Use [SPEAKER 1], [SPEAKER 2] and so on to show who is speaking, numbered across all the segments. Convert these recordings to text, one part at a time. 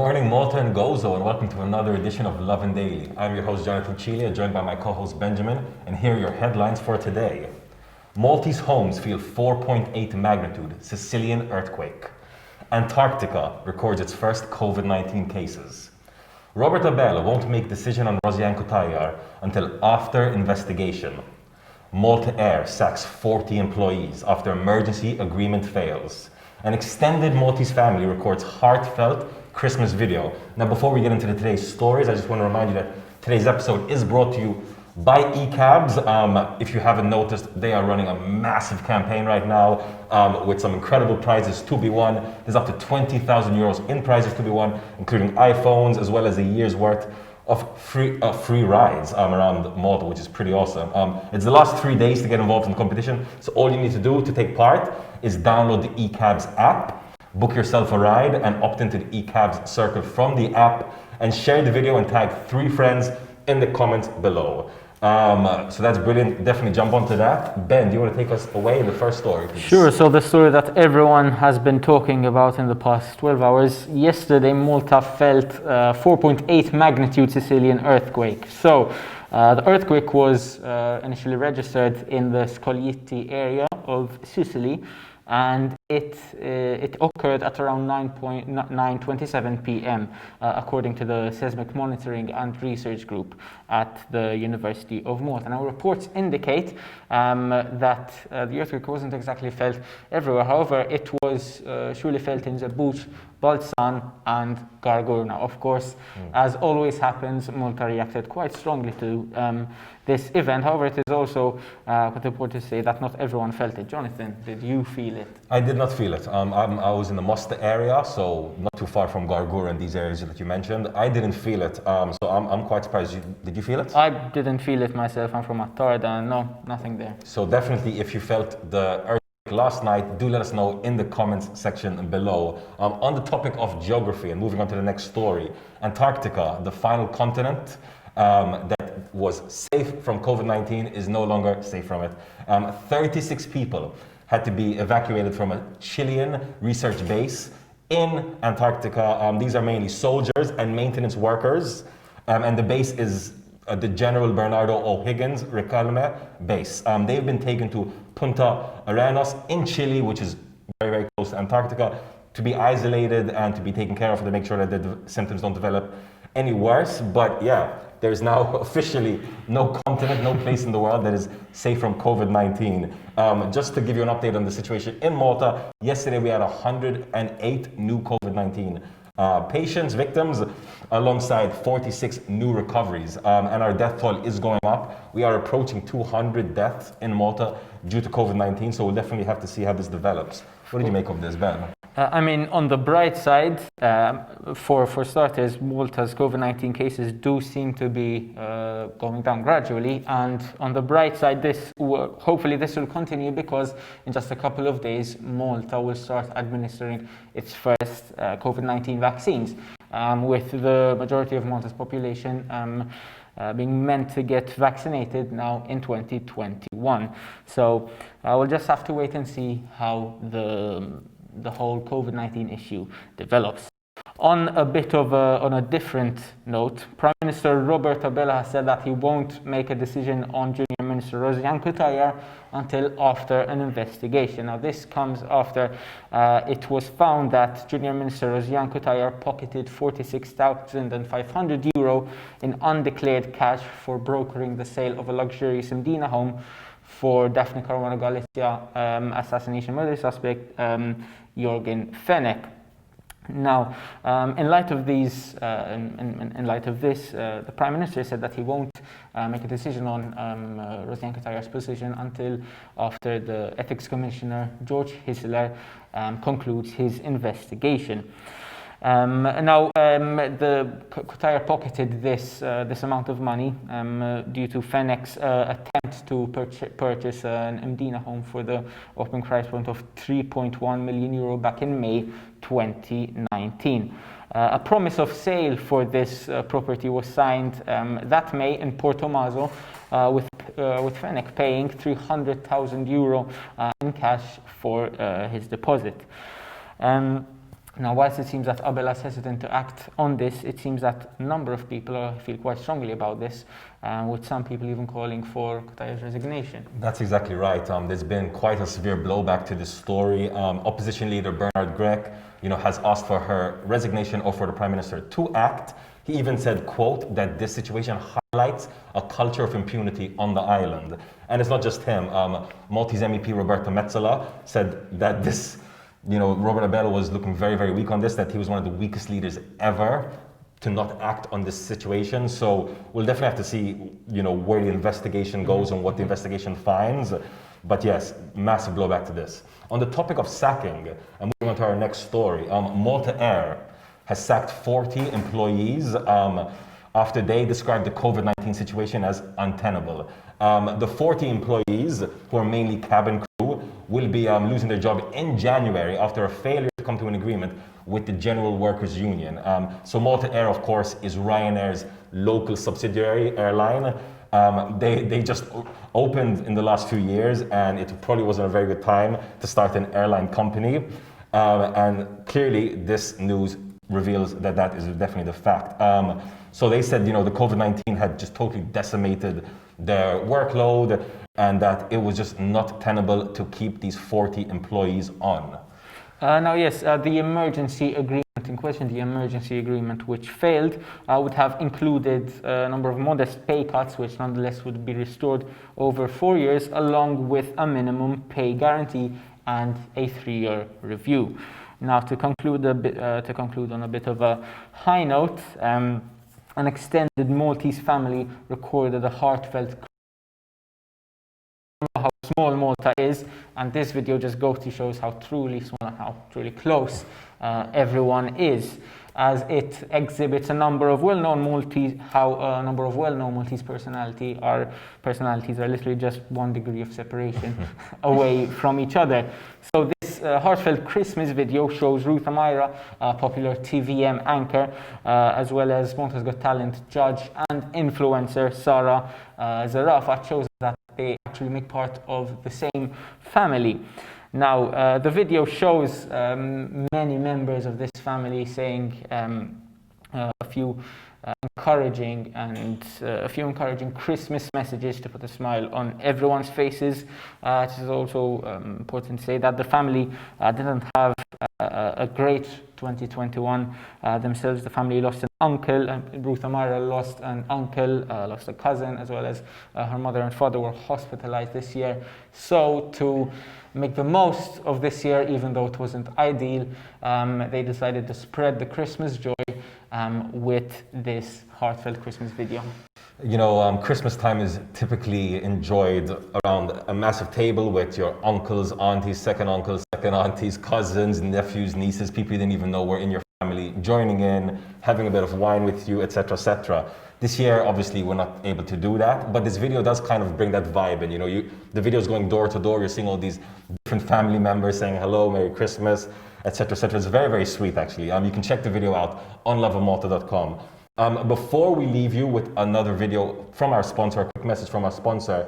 [SPEAKER 1] morning, Malta and Gozo, and welcome to another edition of Lovin Daily. I'm your host, Jonathan Chile, joined by my co-host, Benjamin, and here are your headlines for today. Maltese homes feel 4.8 magnitude Sicilian earthquake. Antarctica records its first COVID-19 cases. Robert Abella won't make decision on Rosianko Tayar until after investigation. Malta Air sacks 40 employees after emergency agreement fails. An extended Maltese family records heartfelt Christmas video. Now, before we get into today's stories, I just want to remind you that today's episode is brought to you by eCabs. If you haven't noticed, they are running a massive campaign right now with some incredible prizes to be won. There's up to 20,000 euros in prizes to be won, including iPhones, as well as a year's worth of free rides around Malta, which is pretty awesome. It's the last 3 days to get involved in the competition, so all you need to do to take part is download the eCabs app, book yourself a ride, and opt into the eCabs circle from the app, and share the video and tag 3 friends in the comments below. So that's brilliant. Definitely jump onto that. Ben, do you want to take us away in the first story, please?
[SPEAKER 2] Sure. So the story that everyone has been talking about in the past 12 hours. Yesterday, Malta felt 4.8 magnitude Sicilian earthquake. So the earthquake was initially registered in the Sicily area of Sicily, and it occurred at around 9:27 p.m. According to the Seismic Monitoring and Research Group at the University of Malta. Now, reports indicate that the earthquake wasn't exactly felt everywhere. However, it was surely felt in Zebuch, Balzan and Gargur. Now, of course, as always happens, Malta reacted quite strongly to this event. However, it is also quite important to say that not everyone felt it. Jonathan, did you feel it?
[SPEAKER 1] I did not feel it. I was in the Malta area, so not too far from Gargur and these areas that you mentioned. I didn't feel it, so I'm quite surprised. Did you feel it?
[SPEAKER 2] I didn't feel it myself. I'm from Antarctica, and no, nothing there.
[SPEAKER 1] So definitely, if you felt the earthquake last night, do let us know in the comments section below. On the topic of geography, and moving on to the next story, Antarctica, the final continent that was safe from COVID-19, is no longer safe from it. 36 people had to be evacuated from a Chilean research base in Antarctica. These are mainly soldiers and maintenance workers, and the base is the General Bernardo O'Higgins Riquelme base. They've been taken to Punta Arenas in Chile, which is very, very close to Antarctica, to be isolated and to be taken care of to make sure that the symptoms don't develop any worse. But yeah, there's now officially no continent, no place in the world that is safe from COVID-19. Just to give you an update on the situation in Malta, yesterday we had 108 new COVID-19 patients, victims, alongside 46 new recoveries. And our death toll is going up. We are approaching 200 deaths in Malta due to COVID-19, so we'll definitely have to see how this develops. What did you make of this, Ben?
[SPEAKER 2] I mean, on the bright side, for starters, Malta's COVID-19 cases do seem to be going down gradually. And on the bright side, hopefully this will continue, because in just a couple of days, Malta will start administering its first COVID-19 vaccines, with the majority of Malta's population being meant to get vaccinated now in 2021. So we'll just have to wait and see how the whole COVID-19 issue develops. On a different note, Prime Minister Robert Abella has said that he won't make a decision on Junior Minister Rosianko Tayar until after an investigation. Now, this comes after it was found that Junior Minister Rosianko Tayar pocketed 46,500 euro in undeclared cash for brokering the sale of a luxurious Mdina home for Daphne Caruana Galizia assassination murder suspect Jorgen Fenech. Now, in light of this, the Prime Minister said that he won't make a decision on Rosianko Tayar's position until after the Ethics Commissioner George Hisler concludes his investigation. Now, the Qatar pocketed this amount of money due to Fenech's attempt to purchase an Mdina home for the opening price point of 3.1 million euro back in May 2019. A promise of sale for this property was signed that May in Porto Maso, with Fenech paying 300,000 euro in cash for his deposit. Now, whilst it seems that Abela is hesitant to act on this, it seems that a number of people feel quite strongly about this, with some people even calling for Qatar's resignation.
[SPEAKER 1] That's exactly right. There's been quite a severe blowback to this story. Opposition leader Bernard Grech, has asked for her resignation or for the Prime Minister to act. He even said, quote, that this situation highlights a culture of impunity on the island. And it's not just him. Maltese MEP Roberta Metsola said that this, Robert Abela was looking very, very weak on this, that he was one of the weakest leaders ever to not act on this situation. So we'll definitely have to see, where the investigation goes and what the investigation finds. But yes, massive blowback to this. On the topic of sacking, and moving on to our next story, Malta Air has sacked 40 employees after they described the COVID-19 situation as untenable. The 40 employees, who are mainly cabin crew, will be losing their job in January after a failure to come to an agreement with the General Workers Union. So Malta Air, of course, is Ryanair's local subsidiary airline. They just opened in the last few years, and it probably wasn't a very good time to start an airline company. And clearly this news reveals that that is definitely the fact. So they said, the COVID-19 had just totally decimated their workload, and that it was just not tenable to keep these 40 employees on.
[SPEAKER 2] Now, yes, the emergency agreement in question, the emergency agreement which failed, would have included a number of modest pay cuts, which nonetheless would be restored over 4 years, along with a minimum pay guarantee and a 3-year review. Now, to conclude on a bit of a high note, an extended Maltese family recorded a heartfelt how small Malta is, and this video just goes to shows how truly small and how truly close everyone is, as it exhibits a number of well-known Maltese personalities are literally just 1 degree of separation away from each other. So this heartfelt Christmas video shows Ruth Amira, a popular TVM anchor, as well as Malta's Got Talent judge and influencer Sarah Zarafat, shows that they actually make part of the same family. Now, the video shows many members of this family saying a few encouraging Christmas messages to put a smile on everyone's faces. It is also important to say that the family didn't have a great 2021 themselves. The family lost an uncle, Ruth Amara lost an uncle, lost a cousin, as well as her mother and father were hospitalized this year. So to make the most of this year, even though it wasn't ideal, they decided to spread the Christmas joy with this heartfelt Christmas video.
[SPEAKER 1] Christmas time is typically enjoyed around a massive table with your uncles, aunties, second aunties, cousins, nephews, nieces, people you didn't even know were in your family, joining in, having a bit of wine with you, etc., etc. This year, obviously, we're not able to do that, but this video does kind of bring that vibe in. The video is going door to door. You're seeing all these different family members saying hello, Merry Christmas, etc., etc. It's very, very sweet, actually. You can check the video out on lovinmalta.com. Before we leave you with another video from our sponsor, a quick message from our sponsor,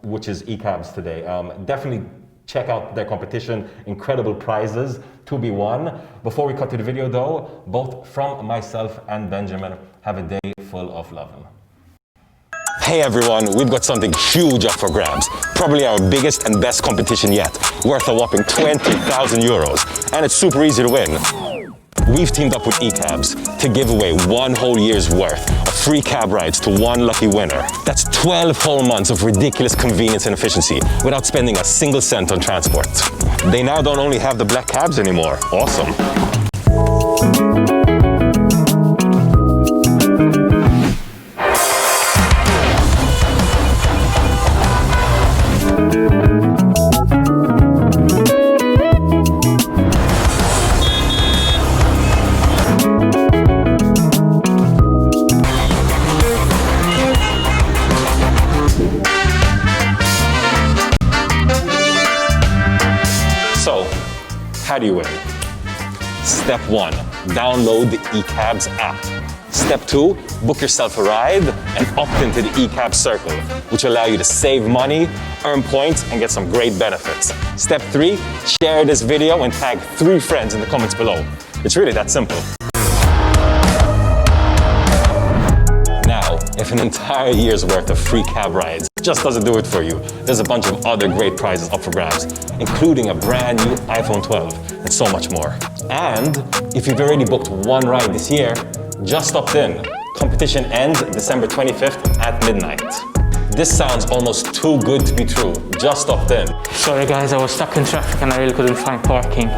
[SPEAKER 1] which is eCabs today. Definitely check out their competition, incredible prizes to be won. Before we cut to the video though, both from myself and Benjamin have a day full of lovin'.
[SPEAKER 3] Hey everyone, we've got something huge up for grabs. Probably our biggest and best competition yet, worth a whopping 20,000 euros. And it's super easy to win. We've teamed up with eCabs to give away 1 whole year's worth of free cab rides to 1 lucky winner. That's 12 whole months of ridiculous convenience and efficiency without spending a single cent on transport. They now don't only have the black cabs anymore. Awesome. How do you win? Step 1, download the eCabs app. Step 2, book yourself a ride. and opt into the eCab Circle, which will allow you to save money, earn points, and get some great benefits. Step 3, share this video and tag 3 friends in the comments below. It's really that simple. Now, if an entire year's worth of free cab rides just doesn't do it for you, there's a bunch of other great prizes up for grabs, including a brand new iPhone 12 and so much more. And if you've already booked one ride this year, just opt in. Competition ends December 25th at midnight. This sounds almost too good to be true. Just opt in.
[SPEAKER 2] Sorry guys, I was stuck in traffic and I really couldn't find parking.